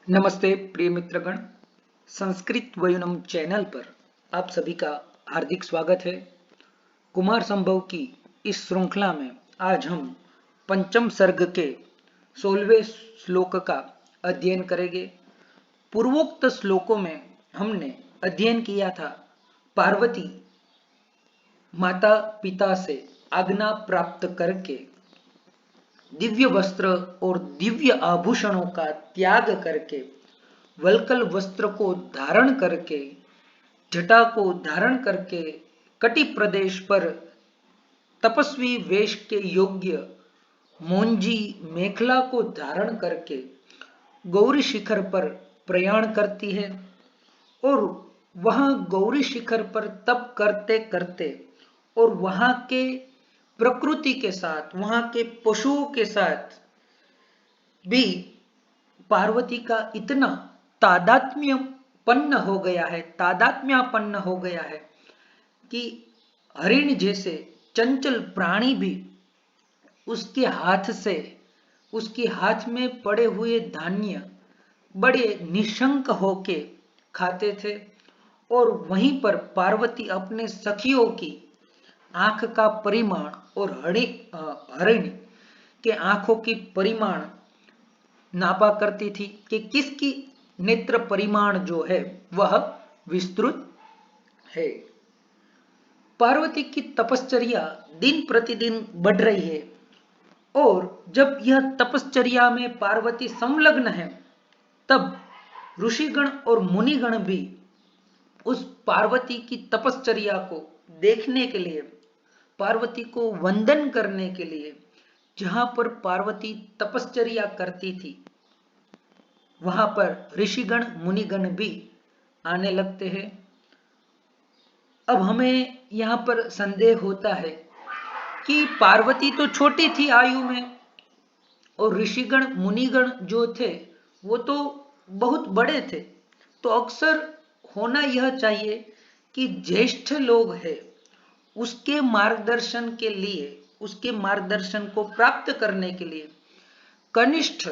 नमस्ते प्रिय मित्रगण। संस्कृत वयुनम चैनल पर आप सभी का हार्दिक स्वागत है। कुमार संभव की इस श्रृंखला में आज हम पंचम सर्ग के 16वें श्लोक का अध्ययन करेंगे। पूर्वोक्त श्लोकों में हमने अध्ययन किया था पार्वती माता पिता से आज्ञा प्राप्त करके दिव्य वस्त्र और दिव्य आभूषणों का त्याग करके वल्कल वस्त्र को धारण करके जटा को धारण करके कटि प्रदेश पर तपस्वी वेश के योग्य मोंजी मेखला को धारण करके गौरी शिखर पर प्रयाण करती है और वहां गौरी शिखर पर तप करते करते और वहां के प्रकृति के साथ वहां के पशुओं के साथ भी पार्वती का इतना तादात्म्यपन्न हो गया है कि हरिण जैसे चंचल प्राणी भी उसके हाथ से उसके हाथ में पड़े हुए धान्य बड़े निशंक होके खाते थे। और वहीं पर पार्वती अपने सखियों की आंख का परिमाण और हरिण के आंखों की परिमाण नापा करती थी कि किसकी नेत्र परिमाण जो है वह विस्तृत है। पार्वती की तपश्चर्या दिन प्रतिदिन बढ़ रही है और जब यह तपश्चर्या में पार्वती संलग्न है तब ऋषिगण और मुनिगण भी उस पार्वती की तपश्चर्या को देखने के लिए, पार्वती को वंदन करने के लिए, जहां पर पार्वती तपश्चर्या करती थी वहां पर ऋषिगण मुनिगण भी आने लगते हैं। अब हमें यहाँ पर संदेह होता है कि पार्वती तो छोटी थी आयु में और ऋषिगण मुनिगण जो थे वो तो बहुत बड़े थे, तो अक्सर होना यह चाहिए कि ज्येष्ठ लोग हैं उसके मार्गदर्शन के लिए, उसके मार्गदर्शन को प्राप्त करने के लिए कनिष्ठ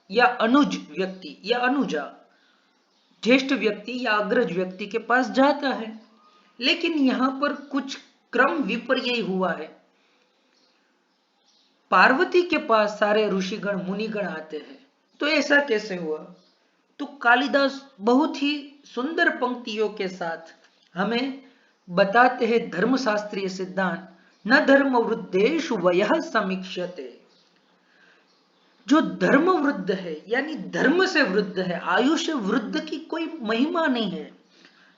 या अनुज व्यक्ति या अनुजा ज्येष्ठ व्यक्ति या अग्रज व्यक्ति के पास जाता है। लेकिन यहां पर कुछ क्रम विपर्य हुआ है। पार्वती के पास सारे ऋषिगण मुनिगण आते हैं, तो ऐसा कैसे हुआ? तो कालिदास बहुत ही सुंदर पंक्तियों के साथ हमें बताते हैं धर्मशास्त्रीय सिद्धांत, न धर्म वृद्धेषु वयः समीक्ष्यते। जो धर्म वृद्ध है यानी धर्म से वृद्ध है, आयुष्य वृद्ध की कोई महिमा नहीं है।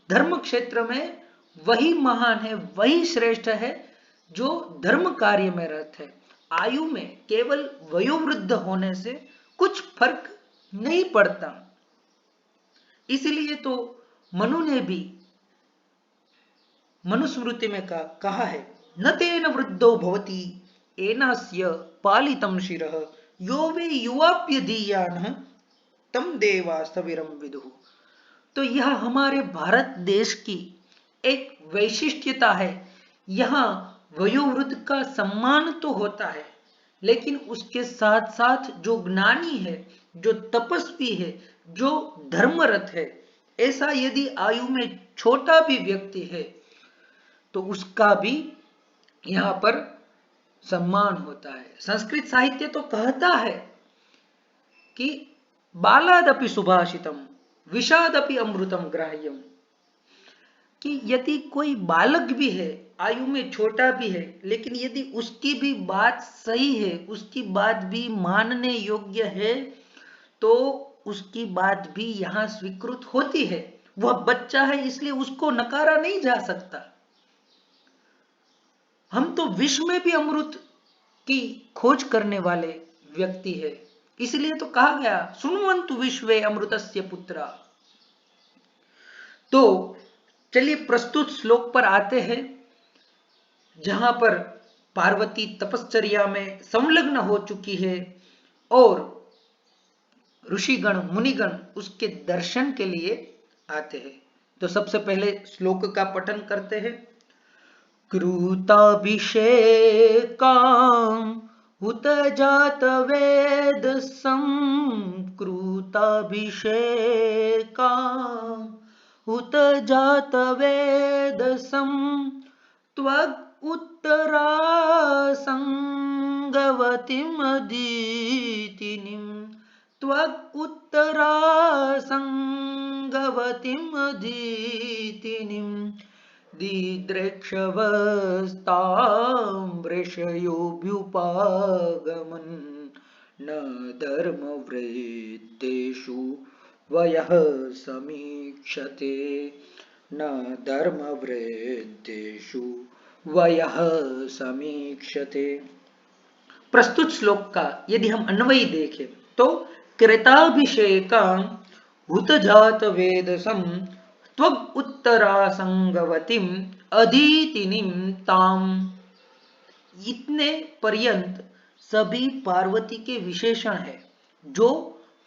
धर्म क्षेत्र में वही महान है, वही श्रेष्ठ है जो धर्म कार्य में रत है। आयु में केवल वयोवृद्ध होने से कुछ फर्क नहीं पड़ता। इसलिए तो मनु ने भी मनुस्मृति में कहा है, न तेन वृद्धो भवति एनास्य पालितम शिरः यो वे युवाप्यधीयानः तम देवा सविरम विदुः। तो यह हमारे भारत देश की एक वैशिष्ट्यता है। यहाँ वयोवृद्ध का सम्मान तो होता है, लेकिन उसके साथ साथ जो ज्ञानी है, जो तपस्वी है, जो धर्मरत है, ऐसा यदि आयु में छोटा भी व्यक्ति है तो उसका भी यहाँ पर सम्मान होता है। संस्कृत साहित्य तो कहता है कि बालादपि सुभाषितम विषादपि अमृतम ग्राह्यम, कि यदि कोई बालक भी है, आयु में छोटा भी है, लेकिन यदि उसकी भी बात सही है, उसकी बात भी मानने योग्य है, तो उसकी बात भी यहां स्वीकृत होती है। वह बच्चा है इसलिए उसको नकारा नहीं जा सकता। हम तो विश्व में भी अमृत की खोज करने वाले व्यक्ति है, इसलिए तो कहा गया सुनुवन्तु विश्वे अमृतस्य पुत्रा। तो चलिए प्रस्तुत श्लोक पर आते हैं, जहां पर पार्वती तपश्चर्या में संलग्न हो चुकी है और ऋषिगण मुनिगण उसके दर्शन के लिए आते हैं। तो सबसे पहले श्लोक का पठन करते हैं। कृताभिषेकां उत जात वेद संकृताभिषेकां कृताभिषेका उत जात वेदसं त्वग उत्तरा संगवतीम अदितिनिम त्वग उत्तरा संगवतीम अदितिनिम दिद्रेक्षवस्तां ऋषयोऽभ्युपागमन् न धर्मवृत्तेषु वयः समीक्षते न धर्मवृत्तेषु वयः समीक्षते। प्रस्तुत श्लोक का यदि हम अन्वयी देखें तो कृताभिषेकां हुतजात वेदसं त्वग उत्तरासंगवतीम अदितिनिम ताम। इतने पर्यंत सभी पार्वती के विशेषण है जो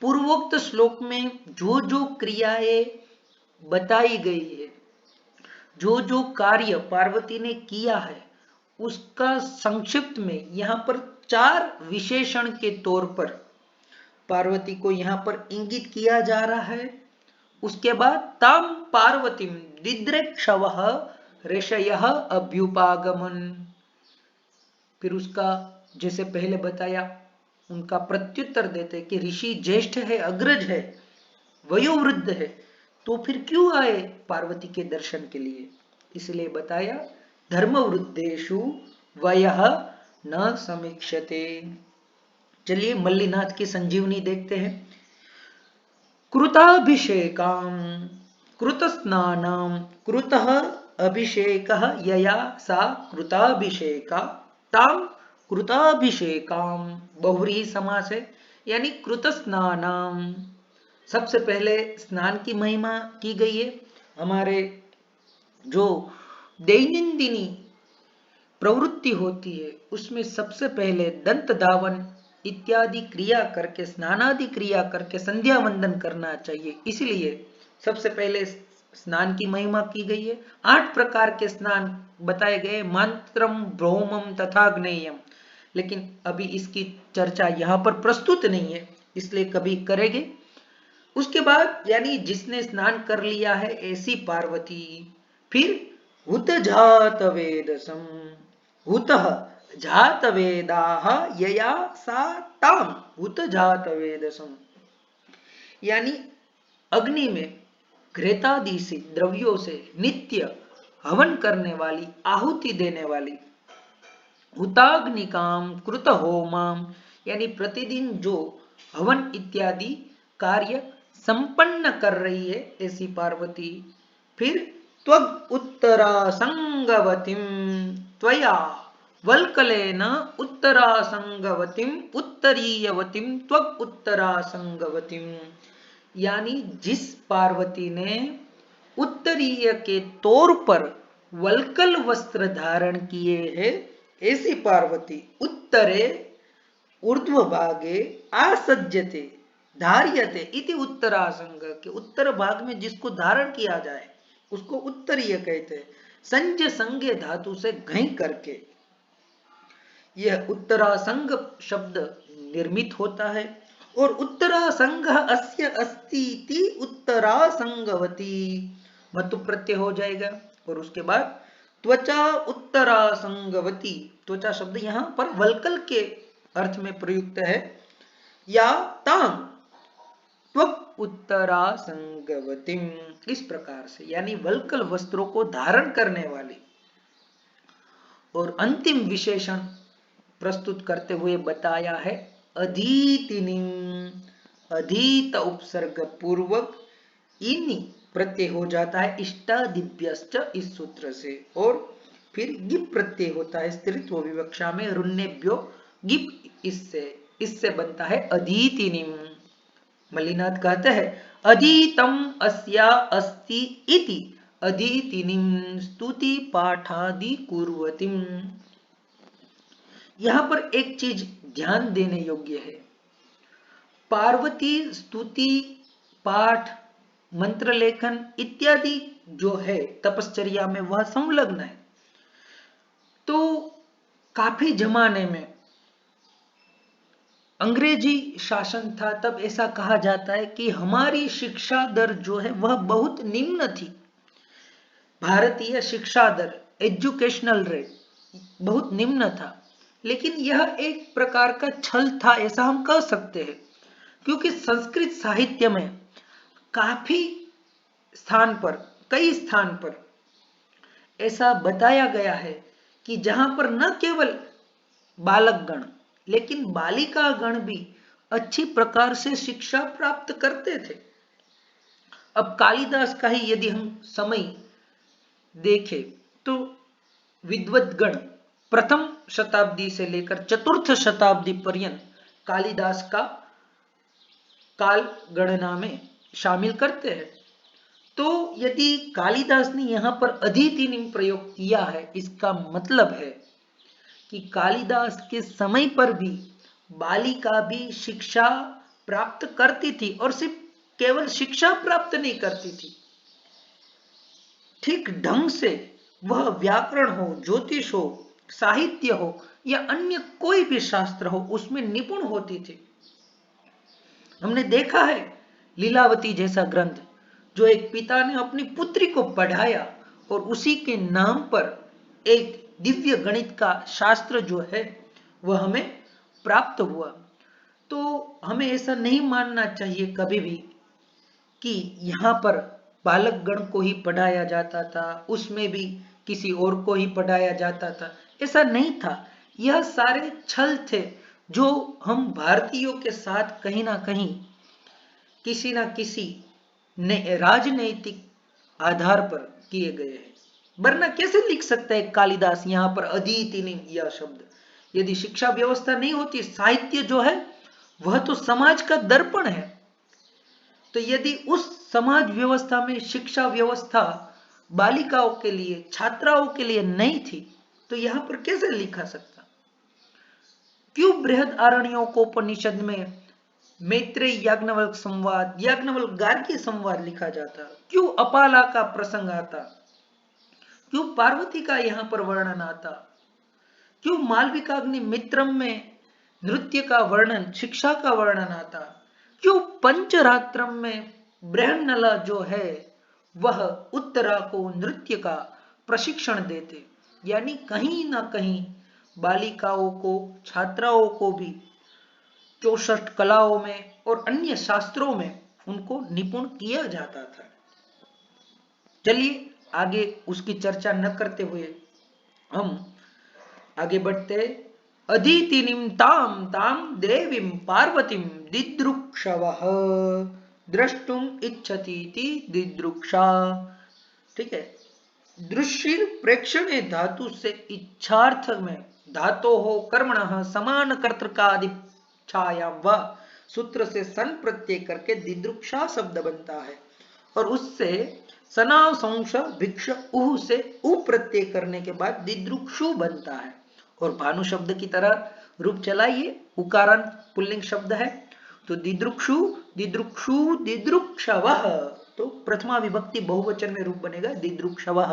पूर्वोक्त श्लोक में जो जो क्रियाएं बताई गई है, जो जो कार्य पार्वती ने किया है, उसका संक्षिप्त में यहां पर 4 विशेषण के तौर पर पार्वती को यहां पर इंगित किया जा रहा है। उसके बाद ताम पार्वतीम दिद्रेक्षवः ऋषयः अभ्युपागमन, फिर उसका जैसे पहले बताया उनका प्रत्युत्तर देते कि ऋषि ज्येष्ठ है, अग्रज है, वयोवृद्ध है, तो फिर क्यों आए पार्वती के दर्शन के लिए, इसलिए बताया धर्मवृद्धेषु वयः न समीक्षते। चलिए मल्लिनाथ की संजीवनी देखते हैं। कृताभिषेकां कृतस्नानां कृतः अभिषेकः यया सा कृताभिषेका तां कृताभिषेकां बहुव्रीहि समास है, यानी कृतस्नानां सबसे पहले स्नान की महिमा की गई है। हमारे जो दैनंदिनी प्रवृत्ति होती है उसमें सबसे पहले दंत धावन इत्यादि क्रिया करके, स्नानादि क्रिया करके संध्या वंदन करना चाहिए, इसलिए सबसे पहले स्नान की महिमा की गई है। 8 प्रकार के स्नान बताए गए, मंत्रम भ्रौमम तथा ज्ञेयम, लेकिन अभी इसकी चर्चा यहां पर प्रस्तुत नहीं है, इसलिए कभी करेंगे। उसके बाद यानी जिसने स्नान कर लिया है ऐसी पार्वती फिर हुत जात वेदसम, हुतः जात वेदाः यया सा ताम हुत जात वेदसम, यानी अग्नि में घृतादि से द्रव्यों से नित्य हवन करने वाली, आहुति देने वाली, हुताग्निकाम कृत होमाम, यानी प्रतिदिन जो हवन इत्यादि कार्य संपन्न कर रही है ऐसी पार्वती। फिर त्वग उत्तरा संगवतीम त्वया वल्कलेन उत्तरा संगवतीम उत्तरीयवतीम त्वग उत्तरा संगवतीम, यानी जिस पार्वती ने उत्तरीय के तौर पर वल्कल वस्त्र धारण किए हैं ऐसी पार्वती उत्तरे ऊर्ध्व भागे आसज्जते धार्यते इति उत्तरासंग, के उत्तर भाग में जिसको धारण किया जाए उसको उत्तरीय कहते हैं। संज संज्ञ धातु से घई करके यह उत्तरासंग शब्द निर्मित होता है, और उत्तरासंग अस्य अस्ति इति उत्तरासंगवती मतु प्रत्यय हो जाएगा। और उसके बाद त्वचा उत्तरासंगवती, त्वचा शब्द यहां पर वल्कल के अर्थ में प्रयुक्त है, या ताम त्वक उत्तरासंगवतीम, इस प्रकार से यानी वल्कल वस्त्रों को धारण करने वाली। और अंतिम विशेषण प्रस्तुत करते हुए बताया है अधीतिनिम, अधीत उपसर्ग पूर्वक इनि प्रत्यय हो जाता है इष्टादिभ्यश्च इस सूत्र से, और फिर गिप प्रत्यय होता है स्त्रीत्व विवक्षा में रुन्नेभ्यो गिप, इससे बनता है अधीतिनिम। मल्लिनाथ कहते हैं अधीतम अस्या अस्ति इति अधीतिनिम स्तुति पाठादि कुर्वतीम। यहां पर एक चीज ध्यान देने योग्य है, पार्वती स्तुति पाठ मंत्र लेखन इत्यादि जो है तपश्चर्या में वह संलग्न है। तो काफी जमाने में अंग्रेजी शासन था तब ऐसा कहा जाता है कि हमारी शिक्षा दर जो है वह बहुत निम्न थी। भारतीय शिक्षा दर, एजुकेशनल रेट बहुत निम्न था। लेकिन यह एक प्रकार का छल था ऐसा हम कह सकते हैं, क्योंकि संस्कृत साहित्य में काफी स्थान पर, कई स्थान पर ऐसा बताया गया है कि जहां पर न केवल बालक गण लेकिन बालिका गण भी अच्छी प्रकार से शिक्षा प्राप्त करते थे। अब कालिदास का ही यदि हम समय देखें तो विद्वद्गण प्रथम शताब्दी से लेकर चतुर्थ शताब्दी पर्यंत कालिदास का काल गणना में शामिल करते हैं। तो यदि कालिदास ने यहां पर अदितिनिम प्रयोग किया है, इसका मतलब है कि कालिदास के समय पर भी बालिका भी शिक्षा प्राप्त करती थी, और सिर्फ केवल शिक्षा प्राप्त नहीं करती थी, ठीक ढंग से वह व्याकरण हो, ज्योतिष हो, साहित्य हो या अन्य कोई भी शास्त्र हो उसमें निपुण होती थी। हमने देखा है लीलावती जैसा ग्रंथ जो एक पिता ने अपनी पुत्री को पढ़ाया और उसी के नाम पर एक दिव्य गणित का शास्त्र जो है वह हमें प्राप्त हुआ। तो हमें ऐसा नहीं मानना चाहिए कभी भी कि यहाँ पर बालक गण को ही पढ़ाया जाता था, उसमें भी किसी और को ही पढ़ाया जाता था, ऐसा नहीं था। यह सारे छल थे जो हम भारतीयों के साथ कहीं ना कहीं किसी ना किसी ने राजनैतिक आधार पर किए गए हैं। वरना कैसे लिख सकता है कालिदास यहाँ पर अदितिनिम यह शब्द? यदि शिक्षा व्यवस्था नहीं होती, साहित्य जो है वह तो समाज का दर्पण है, तो यदि उस समाज व्यवस्था में शिक्षा व्यवस्था बालिकाओं के लिए, छात्राओं के लिए नहीं थी, तो यहां पर कैसे लिखा सकता? क्यों बृहद आरण्यकोपनिषद में मैत्रेय याज्ञवल्क्य संवाद, याज्ञवल्क्य गार्गी संवाद लिखा जाता? क्यों अपाला का प्रसंग आता? क्यों पार्वती का यहां पर वर्णन आता? क्यों मालविकाग्नि मित्रम में नृत्य का वर्णन, शिक्षा का वर्णन आता? क्यों पंचरात्रम में बृहन्नला जो है वह उत्तरा को नृत्य का प्रशिक्षण देते? यानी कहीं ना कहीं बालिकाओं को, छात्राओं को भी 64 कलाओं में और अन्य शास्त्रों में उनको निपुण किया जाता था। चलिए आगे उसकी चर्चा न करते हुए हम आगे बढ़ते। अदितिनिम ताम ताम देवीं पार्वतीं दिदृक्षवः द्रष्टुम इच्छतीति दिदृक्षा। ठीक है, दृश्य प्रेक्षणे धातु से इच्छार्थ में धातो हो कर्मणः समान कर्तृकादि छायाम व सूत्र से सन प्रत्यय करके दिदृक्षा शब्द बनता है, और उससे सनाव संश भिक्ष उह से उ प्रत्यय करने के बाद दिदृक्षु बनता है। और भानु शब्द की तरह रूप चलाइए, उकारांत पुल्लिंग शब्द है, तो दिदृक्षु दिदृक्षु दिदृक्षवः, तो प्रथमा विभक्ति बहुवचन में रूप बनेगा दिदृक्षवः।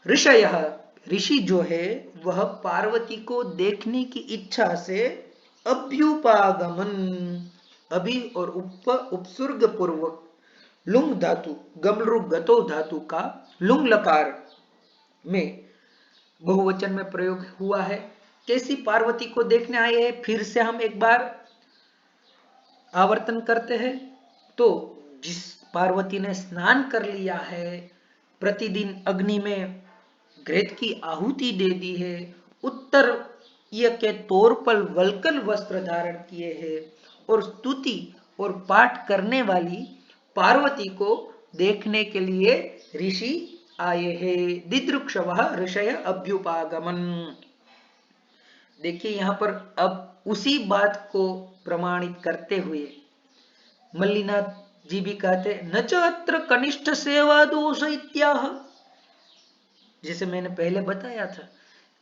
ऋषयः, ऋषि जो है वह पार्वती को देखने की इच्छा से अभ्युपागमन, अभि और उपसर्ग पूर्वक लुंग धातु गमलृ गतो धातु का लुंग लकार में बहुवचन में प्रयोग हुआ है। कैसी पार्वती को देखने आए हैं, फिर से हम एक बार आवर्तन करते हैं। तो जिस पार्वती ने स्नान कर लिया है, प्रतिदिन अग्नि में घृत की आहुति दे दी है, उत्तर के तौर पर वल्कल वस्त्र धारण किए हैं और स्तुति और पाठ करने वाली पार्वती को देखने के लिए ऋषि आए हैं। दिदृक्षवः ऋषय अभ्युपागमन। देखिए यहां पर अब उसी बात को प्रमाणित करते हुए मल्लिनाथ जी भी कहते न च अत्र कनिष्ठ सेवा दोष इत्याह। जैसे मैंने पहले बताया था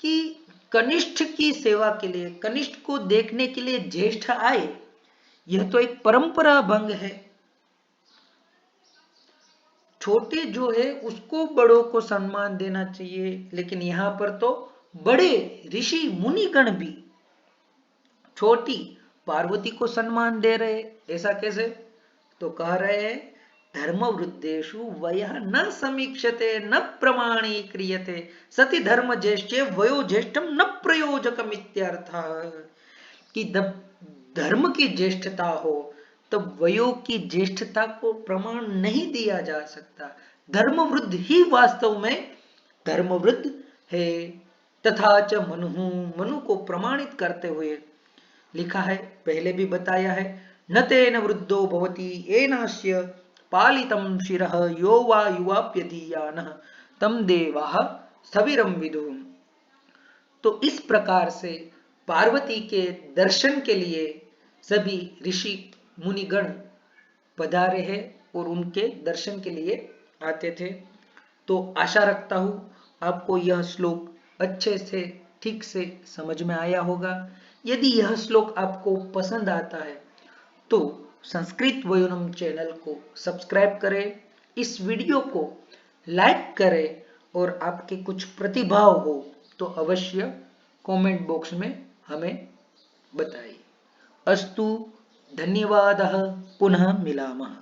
कि कनिष्ठ की सेवा के लिए, कनिष्ठ को देखने के लिए ज्येष्ठ आए, यह तो एक परंपरा भंग है। छोटे जो है उसको बड़ों को सम्मान देना चाहिए, लेकिन यहां पर तो बड़े ऋषि मुनिगण भी छोटी पार्वती को सम्मान दे रहे, ऐसा कैसे? तो कह रहे हैं धर्म वृद्धेषु वयः न समीक्षते न प्रमाणीक्रियते सति धर्म ज्येष्ठे वयो ज्येष्ठम न प्रयोजकम इत्यर्थः। कि जब धर्म की ज्येष्ठता हो तब वयो की ज्येष्ठता को प्रमाण नहीं दिया जा सकता। धर्म वृद्ध ही वास्तव में धर्म वृद्ध है। तथा च मनु को प्रमाणित करते हुए लिखा है, पहले भी बताया है, न तेन वृद्धो भवति एनास्य पालितं शिरः यो वा युवाप्यधीयानः तम देवाः स्थविरं विदुः। तो इस प्रकार से पार्वती के दर्शन के लिए सभी ऋषि मुनिगण पधारे हैं और उनके दर्शन के लिए आते थे। तो आशा रखता हूं आपको यह श्लोक अच्छे से ठीक से समझ में आया होगा। यदि यह श्लोक आपको पसंद आता है तो संस्कृत वयोनम चैनल को सब्सक्राइब करें, इस वीडियो को लाइक करें और आपके कुछ प्रतिभाव हो तो अवश्य कमेंट बॉक्स में हमें बताइए। अस्तु, धन्यवादः, पुनः मिलामः।